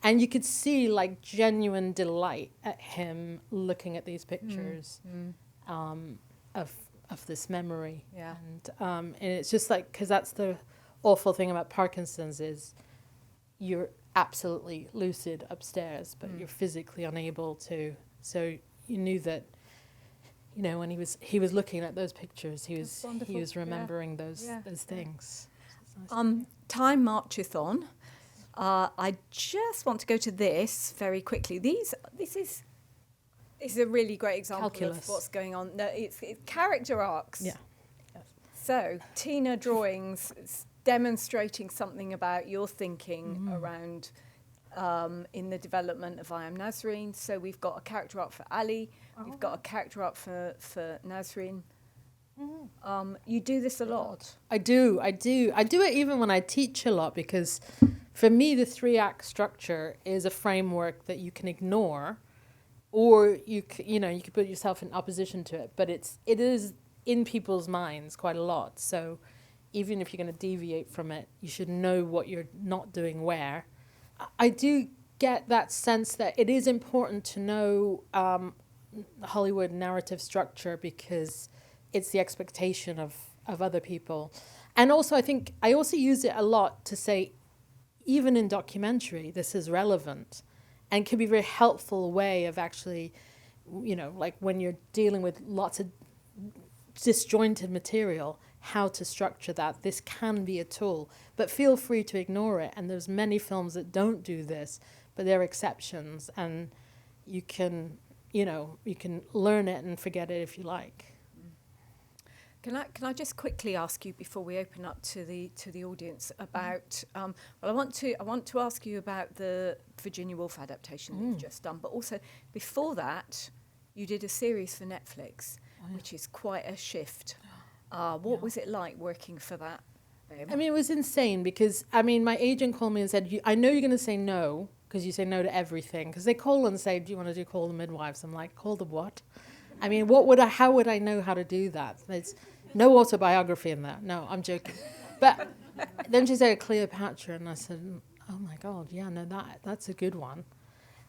And you could see like genuine delight at him looking at these pictures of this memory. Yeah. And it's just like, because that's the awful thing about Parkinson's is you're absolutely lucid upstairs, but you're physically unable to. So you knew that, you know, when he was looking at those pictures, he was remembering those things. Time marcheth on. I just want to go to this very quickly. This is a really great example of what's going on. No, it's character arcs. Yeah. Yes. So Tina drawings demonstrating something about your thinking around in the development of I Am Nasreen. So we've got a character arc for Ali. We've got a character arc for Nasreen. You do this a lot. I do it even when I teach a lot, because for me the 3-act structure is a framework that you can ignore, or you could put yourself in opposition to it, but it is in people's minds quite a lot. So even if you're going to deviate from it, you should know what you're not doing where. I do get that sense that it is important to know Hollywood narrative structure, because it's the expectation of other people. And also, I think I also use it a lot to say, even in documentary, this is relevant and can be a very helpful way of actually, you know, like when you're dealing with lots of disjointed material, how to structure that. This can be a tool, but feel free to ignore it. And there's many films that don't do this, but they're exceptions, and you can learn it and forget it if you like. Can I just quickly ask you before we open up to the audience about? I want to ask you about the Virginia Woolf adaptation that you've just done, but also before that, you did a series for Netflix, which is quite a shift. What was it like working for that him. I mean, it was insane because, I mean, my agent called me and said, I know you're going to say no because you say no to everything. Because they call and say, do you want to do Call the Midwives? I'm like, call the what? I mean, how would I know how to do that? There's no autobiography in that. No, I'm joking. But then she said Cleopatra, and I said, oh my God, yeah, no, that's a good one.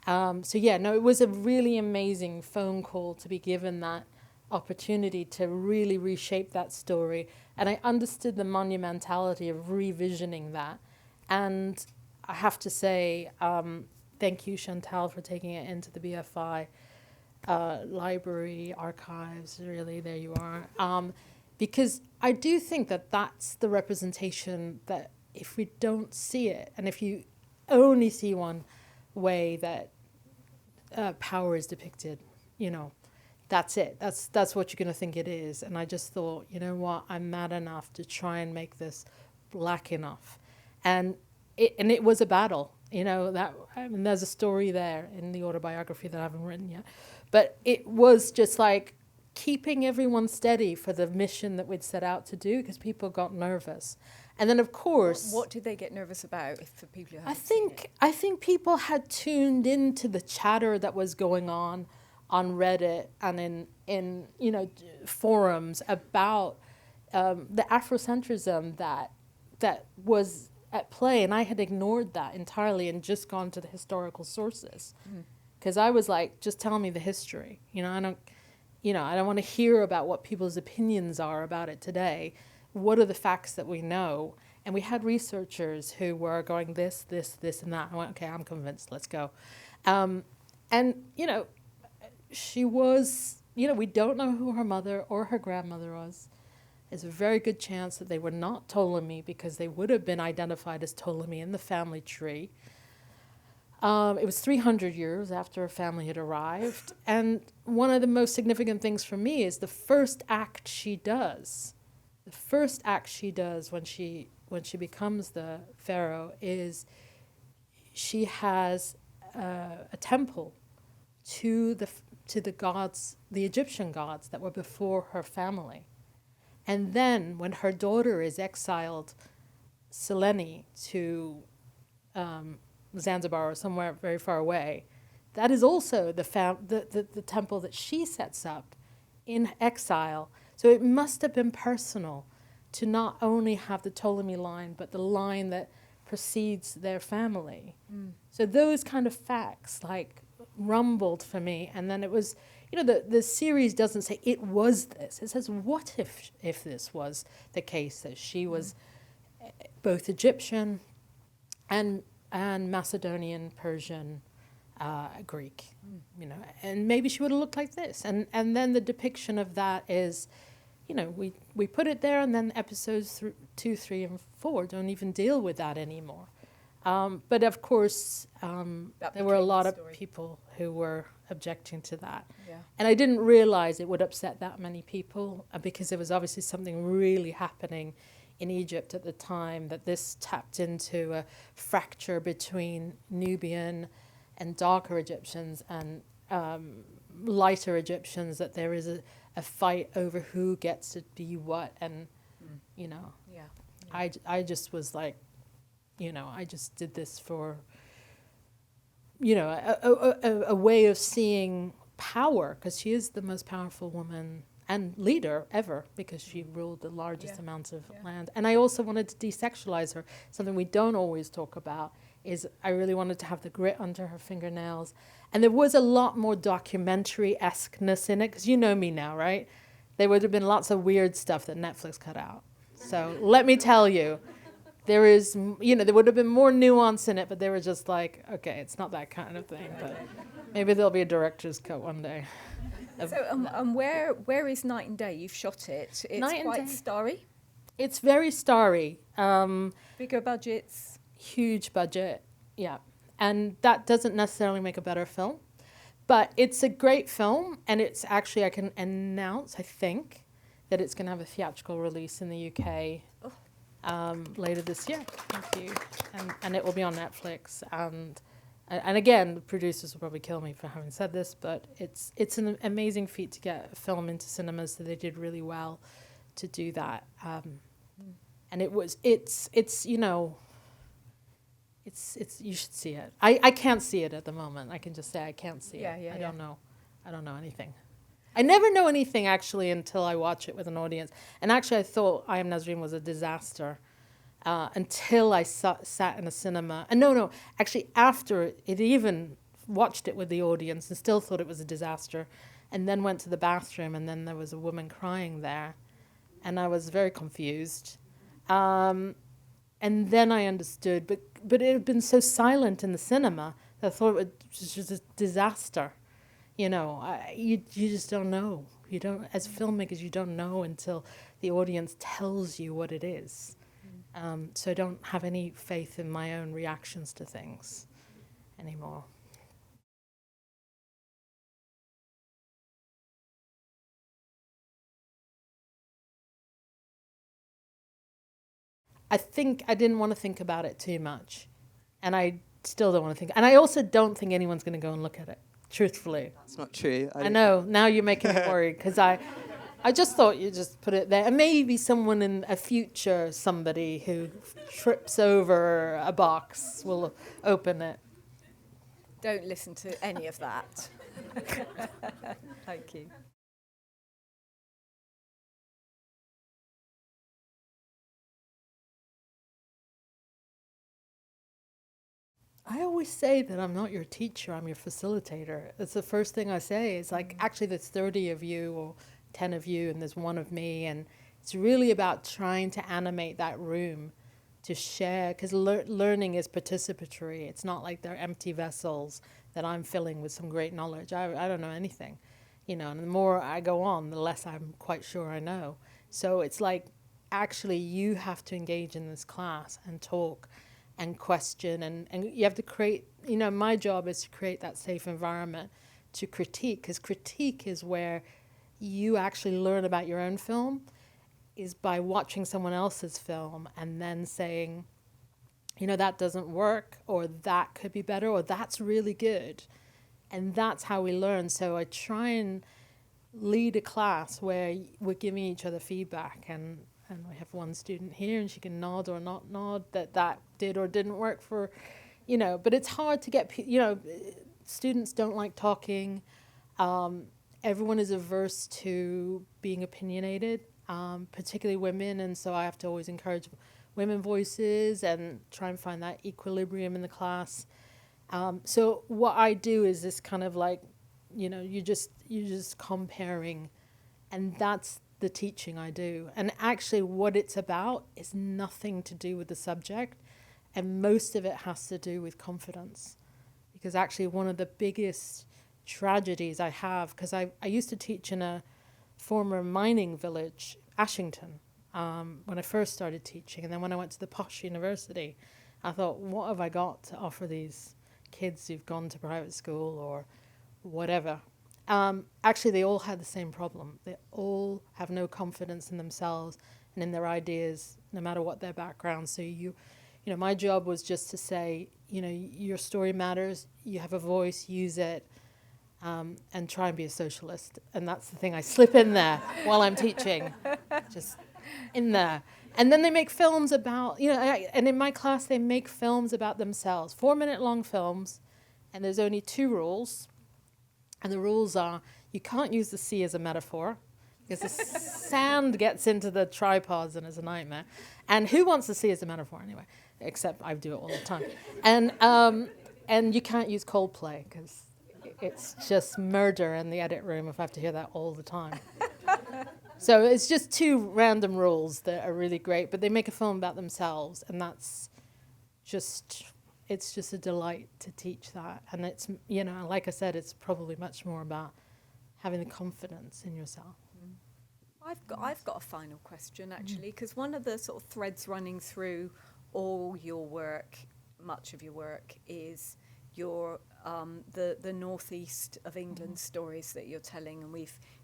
So yeah, no, it was a really amazing phone call to be given that opportunity to really reshape that story. And I understood the monumentality of revisioning that. And I have to say, thank you, Chantal, for taking it into the BFI library, archives, really, there you are. Because I do think that that's the representation that if we don't see it, and if you only see one way that power is depicted, you know, that's it. That's what you're going to think it is. And I just thought, you know what, I'm mad enough to try and make this black enough. And it was a battle, you know, I mean, there's a story there in the autobiography that I haven't written yet. But it was just like keeping everyone steady for the mission that we'd set out to do, because people got nervous. And then, of course... What did they get nervous about, for people who haven't seen it? I think people had tuned into the chatter that was going on Reddit and in you know, forums about the Afrocentrism that was at play, and I had ignored that entirely and just gone to the historical sources. Because I was like, just tell me the history. I don't want to hear about what people's opinions are about it today. What are the facts that we know? And we had researchers who were going this, and that. I went, okay, I'm convinced, let's go. And, you know, she was, you know, we don't know who her mother or her grandmother was. There's a very good chance that they were not Ptolemy, because they would have been identified as Ptolemy in the family tree. It was 300 years after her family had arrived. And one of the most significant things for me is the first act she does. The first act she does when she becomes the pharaoh is she has a temple to the gods, the Egyptian gods that were before her family. And then when her daughter is exiled, Selene, to Zanzibar or somewhere very far away, that is also the temple that she sets up in exile. So it must have been personal to not only have the Ptolemy line, but the line that precedes their family. So those kind of facts like rumbled for me. And then it was, you know, the series doesn't say it was this. It says, what if this was the case, that she was both Egyptian and Macedonian, Persian, Greek, you know, and maybe she would have looked like this. And then the depiction of that is, you know, we put it there, and then episodes 2, 3, and 4 don't even deal with that anymore. But of course, there were a lot of people who were objecting to that. Yeah. And I didn't realize it would upset that many people, because there was obviously something really happening in Egypt at the time, that this tapped into a fracture between Nubian and darker Egyptians and lighter Egyptians, that there is a fight over who gets to be what. And, you know, I just was like, you know, I just did this for, you know, a way of seeing power, because she is the most powerful woman and leader ever, because she ruled the largest amounts of land. And I also wanted to desexualize her. Something we don't always talk about is I really wanted to have the grit under her fingernails. And there was a lot more documentary-esqueness in it, because you know me now, right? There would have been lots of weird stuff that Netflix cut out. So let me tell you, there is, you know, there would have been more nuance in it, but they were just like, okay, it's not that kind of thing. But maybe there'll be a director's cut one day. So, where is Night and Day? You've shot it. It's quite starry. It's very starry. Bigger budgets. Huge budget, yeah. And that doesn't necessarily make a better film. But it's a great film, and it's actually, I can announce, I think, that it's going to have a theatrical release in the UK later this year. Thank you. And it will be on Netflix. And again, the producers will probably kill me for having said this, but it's an amazing feat to get a film into cinemas, so they did really well to do that. And it's you know, it's you should see it. I can't see it at the moment. I can just say I can't see it. I don't know. I don't know anything. I never know anything actually until I watch it with an audience. And actually, I thought I Am Nazreen was a disaster until I sat in a cinema. And no, actually, after it even watched it with the audience and still thought it was a disaster, and then went to the bathroom, and then there was a woman crying there, and I was very confused. And then I understood, but it had been so silent in the cinema that I thought it was just a disaster. You know, you just don't know. You don't, as filmmakers, you don't know until the audience tells you what it is. So I don't have any faith in my own reactions to things anymore. I think I didn't want to think about it too much. And I still don't want to think. And I also don't think anyone's going to go and look at it, truthfully. That's not true. I know. Now you're making me worried, because I just thought you just put it there. And maybe someone in a future, somebody who trips over a box will open it. Don't listen to any of that. Thank you. I always say that I'm not your teacher, I'm your facilitator. That's the first thing I say. It's like, actually, there's 30 of you or 10 of you, and there's one of me. And it's really about trying to animate that room to share, because learning is participatory. It's not like they're empty vessels that I'm filling with some great knowledge. I don't know anything, you know, and the more I go on, the less I'm quite sure I know. So it's like, actually, you have to engage in this class and talk and question, and you have to create, you know, my job is to create that safe environment to critique, because critique is where you actually learn about your own film, is by watching someone else's film and then saying, you know, that doesn't work, or that could be better, or that's really good. And that's how we learn. So I try and lead a class where we're giving each other feedback, and we have one student here, and she can nod or not nod that did or didn't work for, you know, but it's hard to get, you know, students don't like talking. Everyone is averse to being opinionated, particularly women, and so I have to always encourage women voices and try and find that equilibrium in the class. So what I do is this kind of like, you know, you're just comparing, and that's the teaching I do. And actually what it's about is nothing to do with the subject, and most of it has to do with confidence. Because actually one of the biggest tragedies I have, because I used to teach in a former mining village, Ashington, when I first started teaching. And then when I went to the posh university, I thought, what have I got to offer these kids who've gone to private school or whatever? Actually, they all had the same problem. They all have no confidence in themselves and in their ideas, no matter what their background. So you know, my job was just to say, you know, your story matters. You have a voice, use it, and try and be a socialist. And that's the thing I slip in there while I'm teaching, just in there. And then they make films about, you know, and in my class they make films about themselves, 4-minute long films, and there's only 2 rules. And the rules are, you can't use the sea as a metaphor, because the sand gets into the tripods and it's a nightmare. And who wants the sea as a metaphor anyway? Except I do it all the time. And you can't use Coldplay, because it's just murder in the edit room if I have to hear that all the time. So it's just 2 random rules that are really great, but they make a film about themselves, and that's just... It's just a delight to teach that. And it's, you know, like I said, it's probably much more about having the confidence in yourself. I've got a final question, actually, because one of the sort of threads running through all your work, much of your work, is your the northeast of England stories that you're telling, and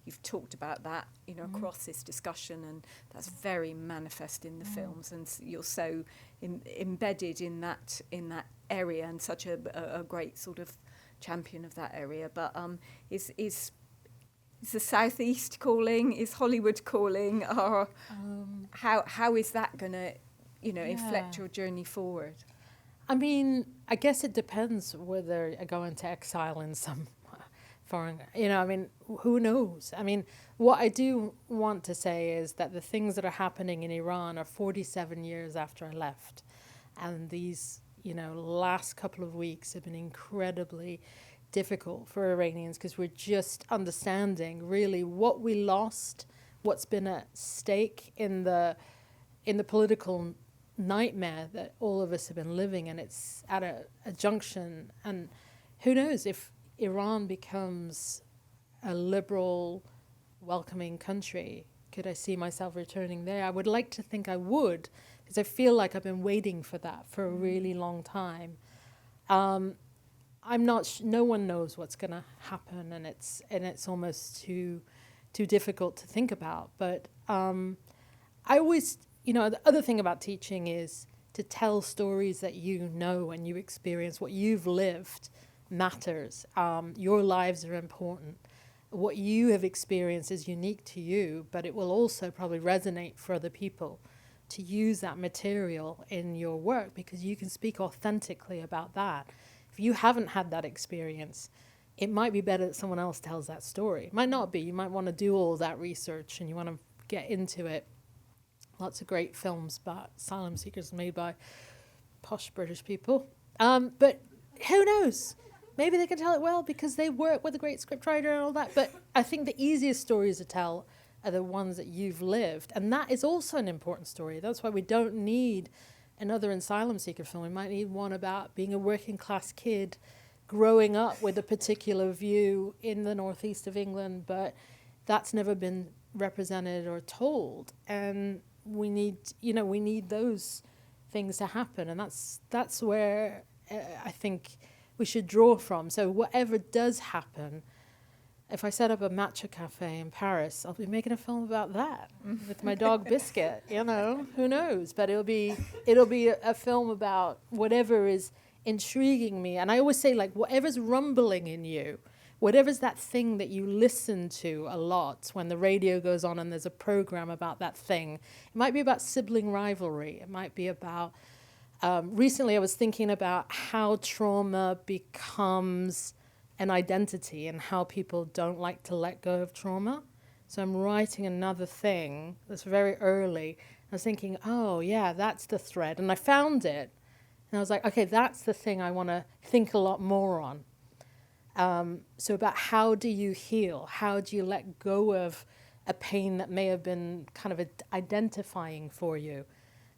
you've talked about that, you know, across this discussion, and that's very manifest in the films, and you're so embedded in that area, and such a great sort of champion of that area. But is Is the Southeast calling? Is Hollywood calling? Or how is that going to, inflect your journey forward? I mean, I guess it depends whether I go into exile in some foreign, who knows? I mean, what I do want to say is that the things that are happening in Iran are 47 years after I left. And these, last couple of weeks have been incredibly difficult for Iranians because we're just understanding really what we lost, what's been at stake in the political nightmare that all of us have been living, and it's at a junction. And who knows if Iran becomes a liberal, welcoming country, could I see myself returning there? I would like to think I would, because I feel like I've been waiting for that for a really long time. I'm not. No one knows what's going to happen, and it's almost too difficult to think about. But I always, the other thing about teaching is to tell stories that you know and you experience. What you've lived matters. Your lives are important. What you have experienced is unique to you, but it will also probably resonate for other people. To use that material in your work, because you can speak authentically about that. If you haven't had that experience, it might be better that someone else tells that story. It might not be. You might want to do all that research and you want to get into it. Lots of great films about asylum seekers made by posh British people. But who knows? Maybe they can tell it well because they work with a great scriptwriter and all that. But I think the easiest stories to tell are the ones that you've lived. And that is also an important story. That's why we don't need another asylum seeker film. We might need one about being a working class kid growing up with a particular view in the northeast of England, but that's never been represented or told. And we need those things to happen. And that's where I think we should draw from. So whatever does happen, if I set up a matcha cafe in Paris, I'll be making a film about that with my dog Biscuit. Who knows? But it'll be a film about whatever is intriguing me. And I always say, like, whatever's rumbling in you, whatever's that thing that you listen to a lot when the radio goes on and there's a program about that thing. It might be about sibling rivalry. It might be about recently I was thinking about how trauma becomes an identity and how people don't like to let go of trauma. So I'm writing another thing that's very early. I was thinking, oh, yeah, that's the thread. And I found it. And I was like, okay, that's the thing I want to think a lot more on. So about how do you heal? How do you let go of a pain that may have been kind of identifying for you?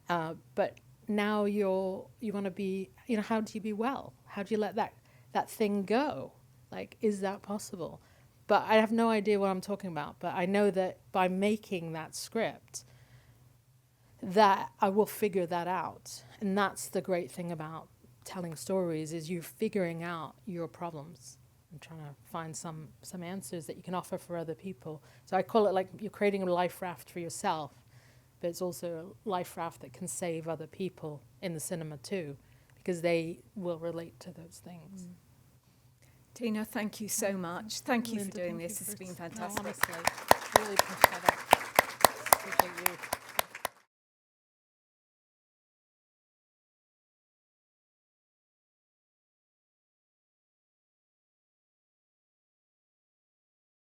But now you want to be, how do you be well? How do you let that thing go? Like, is that possible? But I have no idea what I'm talking about. But I know that by making that script, that I will figure that out. And that's the great thing about telling stories, is you're figuring out your problems and trying to find some answers that you can offer for other people. So I call it like you're creating a life raft for yourself, but it's also a life raft that can save other people in the cinema too, because they will relate to those things. Tina, thank you so much. Thank you for doing this. It's been fantastic. No, honestly, really appreciate that.